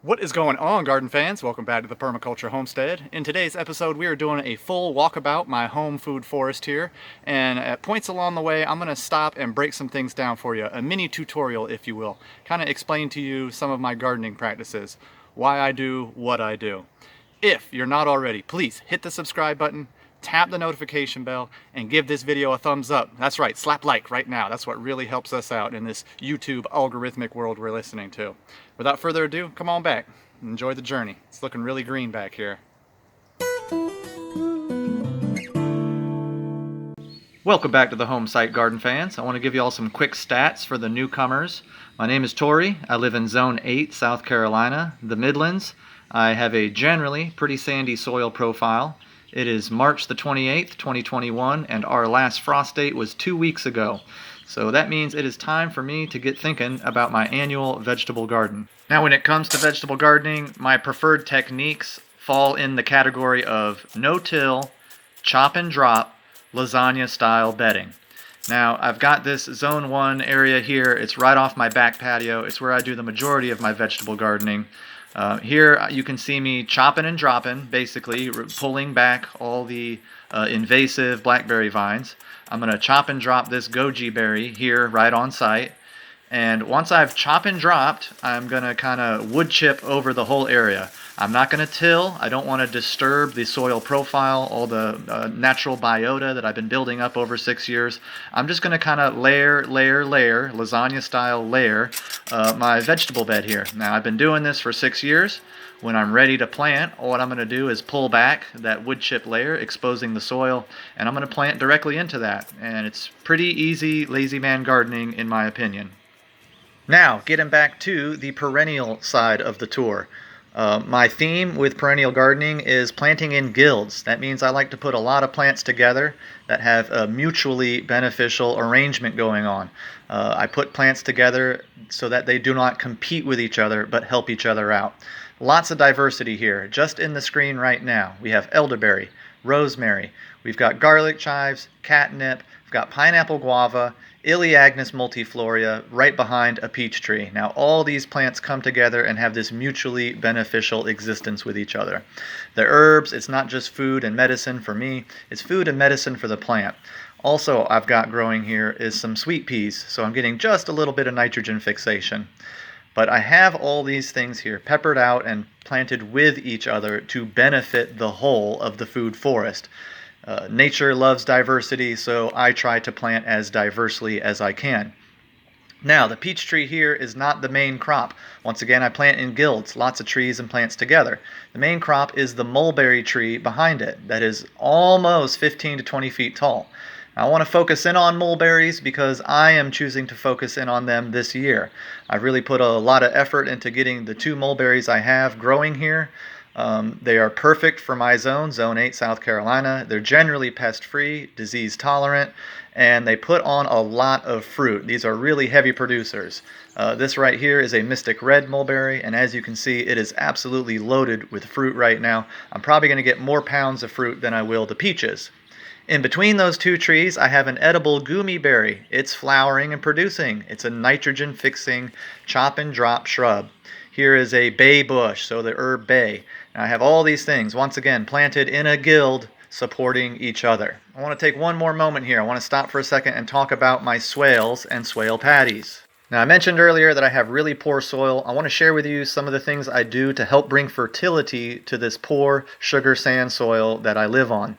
What is going on, garden fans? Welcome back to the Permaculture Homestead. In today's episode, we are doing a full walkabout my home food forest here, and at points along the way, I'm going to stop and break some things down for you, a mini tutorial, if you will, kind of explain to you some of my gardening practices, why I do what I do. If you're not already, please hit the subscribe button, tap the notification bell, and give this video a thumbs up. That's right, slap like right now. That's what really helps us out in this YouTube algorithmic world we're listening to. Without further ado, come on back. Enjoy the journey. It's looking really green back here. Welcome back to the Home Site Garden fans. I want to give you all some quick stats for the newcomers. My name is Tori. I live in Zone 8, South Carolina, the Midlands. I have a generally pretty sandy soil profile. It is March the 28th, 2021, and our last frost date was 2 weeks ago. So that means it is time for me to get thinking about my annual vegetable garden. Now, when it comes to vegetable gardening, my preferred techniques fall in the category of no-till, chop and drop, lasagna-style bedding. Now, I've got this Zone 1 area here. It's right off my back patio. It's where I do the majority of my vegetable gardening. Here you can see me chopping and dropping, basically pulling back all the invasive blackberry vines. I'm going to chop and drop this goji berry here right on site. And once I've chopped and dropped, I'm going to kind of wood chip over the whole area. I'm not going to till. I don't want to disturb the soil profile, all the natural biota that I've been building up over 6 years. I'm just going to kind of layer, lasagna style layer my vegetable bed here. Now, I've been doing this for 6 years. When I'm ready to plant, what I'm going to do is pull back that wood chip layer, exposing the soil, and I'm going to plant directly into that. And it's pretty easy, lazy man gardening in my opinion. Now, getting back to the perennial side of the tour. My theme with perennial gardening is planting in guilds. That means I like to put a lot of plants together that have a mutually beneficial arrangement going on. I put plants together so that they do not compete with each other but help each other out. Lots of diversity here. Just in the screen right now, we have elderberry, rosemary, we've got garlic chives, catnip, we've got pineapple guava, Elaeagnus multifloria right behind a peach tree. Now all these plants come together and have this mutually beneficial existence with each other. The herbs, it's not just food and medicine for me, it's food and medicine for the plant. Also I've got growing here is some sweet peas, so I'm getting just a little bit of nitrogen fixation. But I have all these things here peppered out and planted with each other to benefit the whole of the food forest. Nature loves diversity, so I try to plant as diversely as I can. Now, the peach tree here is not the main crop. Once again, I plant in guilds, lots of trees and plants together. The main crop is the mulberry tree behind it that is almost 15 to 20 feet tall. I want to focus in on mulberries because I am choosing to focus in on them this year. I've really put a lot of effort into getting the 2 mulberries I have growing here. They are perfect for my zone, Zone 8, South Carolina. They're generally pest-free, disease-tolerant, and they put on a lot of fruit. These are really heavy producers. This right here is a Mystic Red mulberry, and as you can see, it is absolutely loaded with fruit right now. I'm probably going to get more pounds of fruit than I will the peaches. In between those 2 trees, I have an edible gummy berry. It's flowering and producing. It's a nitrogen-fixing chop and drop shrub. Here is a bay bush, so the herb bay. Now I have all these things, once again, planted in a guild, supporting each other. I want to take one more moment here. I want to stop for a second and talk about my swales and swale patties. Now I mentioned earlier that I have really poor soil. I want to share with you some of the things I do to help bring fertility to this poor sugar sand soil that I live on.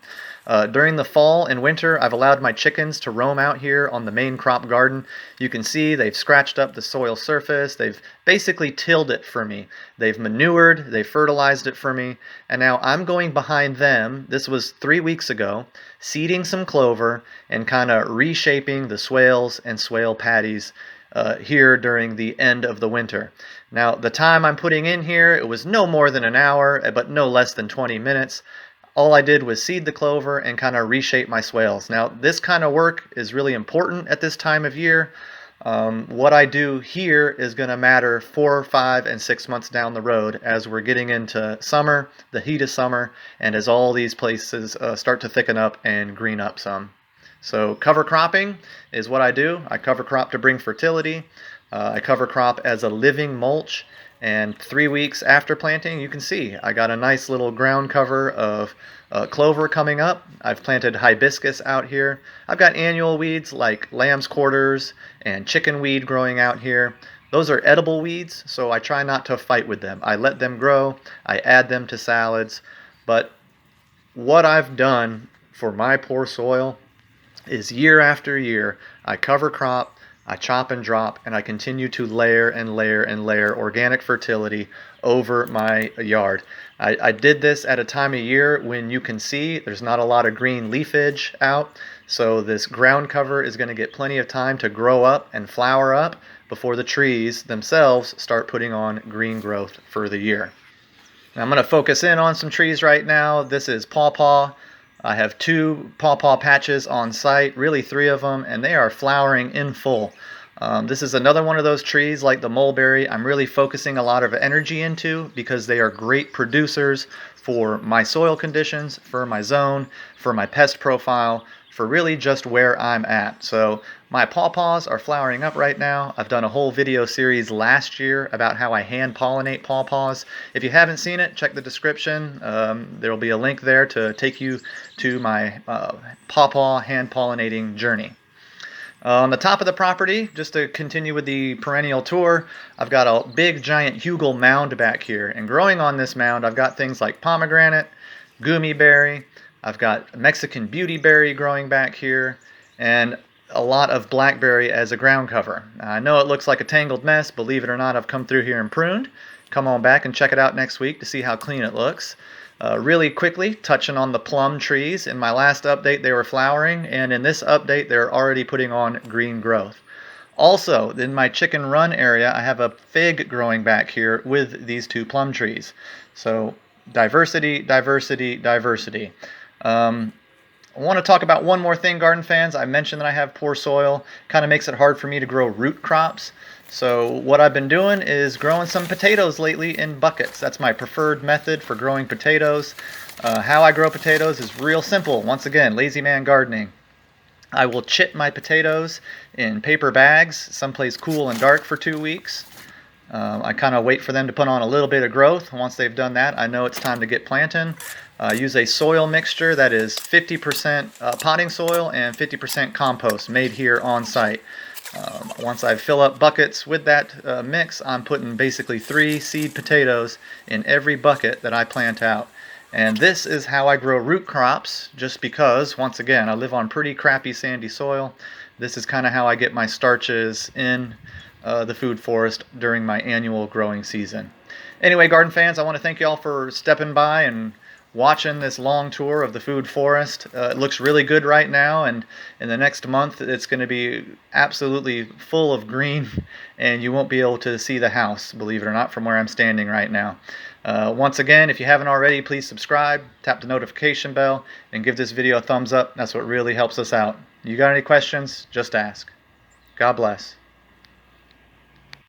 During the fall and winter, I've allowed my chickens to roam out here on the main crop garden. You can see they've scratched up the soil surface. They've basically tilled it for me. They've manured, they've fertilized it for me, and now I'm going behind them. This was 3 weeks ago, seeding some clover and kind of reshaping the swales and swale patties here during the end of the winter. Now, the time I'm putting in here, it was no more than an hour, but no less than 20 minutes. All I did was seed the clover and kind of reshape my swales. Now, this kind of work is really important at this time of year. What I do here is going to matter 4, 5, and 6 months down the road as we're getting into summer, the heat of summer, and as all these places start to thicken up and green up some. So cover cropping is what I do. I cover crop to bring fertility. I cover crop as a living mulch, And 3 weeks after planting, you can see I got a nice little ground cover of clover coming up. I've planted hibiscus out here. I've got annual weeds like lamb's quarters and chicken weed growing out here. Those are edible weeds, so I try not to fight with them. I let them grow, I add them to salads. But what I've done for my poor soil is year after year, I cover crop, I chop and drop, and I continue to layer and layer and layer organic fertility over my yard. I did this at a time of year when you can see there's not a lot of green leafage out, so this ground cover is going to get plenty of time to grow up and flower up before the trees themselves start putting on green growth for the year. Now I'm going to focus in on some trees right now. This is pawpaw. I have 2 pawpaw patches on site, really 3 of them, and they are flowering in full. This is another one of those trees like the mulberry I'm really focusing a lot of energy into because they are great producers for my soil conditions, for my zone, for my pest profile, for really just where I'm at. So my pawpaws are flowering up right now. I've done a whole video series last year about how I hand pollinate pawpaws. If you haven't seen it, check the description. There will be a link there to take you to my pawpaw hand pollinating journey. On the top of the property, just to continue with the perennial tour, I've got a big giant hugel mound back here. And growing on this mound, I've got things like pomegranate, gummy berry, I've got Mexican beautyberry growing back here, and a lot of blackberry as a ground cover. Now, I know it looks like a tangled mess. Believe it or not, I've come through here and pruned. Come on back and check it out next week to see how clean it looks. Really quickly, touching on the plum trees. In my last update, they were flowering, and in this update, they're already putting on green growth. Also, in my chicken run area, I have a fig growing back here with these 2 plum trees. So, diversity, diversity, diversity. I want to talk about one more thing, garden fans. I mentioned that I have poor soil. Kind of makes it hard for me to grow root crops. So what I've been doing is growing some potatoes lately in buckets. That's my preferred method for growing potatoes. How I grow potatoes is real simple. Once again, lazy man gardening. I will chip my potatoes in paper bags, someplace cool and dark for 2 weeks. I kind of wait for them to put on a little bit of growth. Once they've done that, I know it's time to get planting. Use a soil mixture that is 50% potting soil and 50% compost made here on site. Once I fill up buckets with that mix, I'm putting basically 3 seed potatoes in every bucket that I plant out. And this is how I grow root crops, just because, once again, I live on pretty crappy sandy soil. This is kind of how I get my starches in the food forest during my annual growing season. Anyway, garden fans, I want to thank you all for stepping by and watching this long tour of the food forest. It looks really good right now, and in the next month it's going to be absolutely full of green, and you won't be able to see the house, believe it or not, from where I'm standing right now. Once again, if you haven't already, please subscribe, tap the notification bell, and give this video a thumbs up. That's what really helps us out. You got any questions? Just ask. God bless.